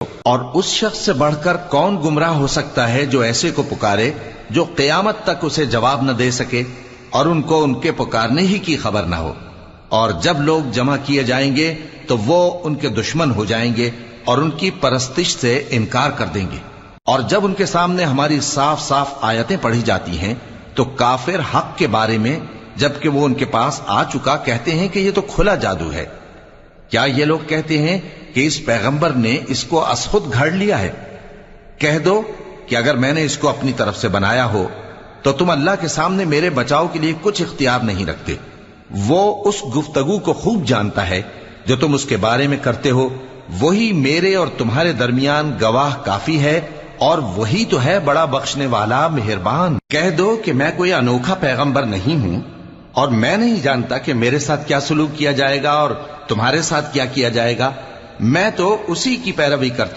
اور اس شخص سے بڑھ کر کون گمراہ ہو سکتا ہے جو ایسے کو پکارے جو قیامت تک اسے جواب نہ دے سکے اور ان کو ان کے پکارنے ہی کی خبر نہ ہو. اور جب لوگ جمع کیے جائیں گے تو وہ ان کے دشمن ہو جائیں گے اور ان کی پرستش سے انکار کر دیں گے. اور جب ان کے سامنے ہماری صاف صاف آیتیں پڑھی جاتی ہیں تو کافر حق کے بارے میں جبکہ وہ ان کے پاس آ چکا کہتے ہیں کہ یہ تو کھلا جادو ہے. کیا یہ لوگ کہتے ہیں کہ اس پیغمبر نے اس کو از خود گھڑ لیا ہے؟ کہہ دو کہ اگر میں نے اس کو اپنی طرف سے بنایا ہو تو تم اللہ کے سامنے میرے بچاؤ کے لیے کچھ اختیار نہیں رکھتے. وہ اس گفتگو کو خوب جانتا ہے جو تم اس کے بارے میں کرتے ہو. وہی میرے اور تمہارے درمیان گواہ کافی ہے اور وہی تو ہے بڑا بخشنے والا مہربان. کہہ دو کہ میں کوئی انوکھا پیغمبر نہیں ہوں اور میں نہیں جانتا کہ میرے ساتھ کیا سلوک کیا جائے گا اور تمہارے ساتھ کیا کیا جائے گا. میں تو اسی کی پیروی کرتا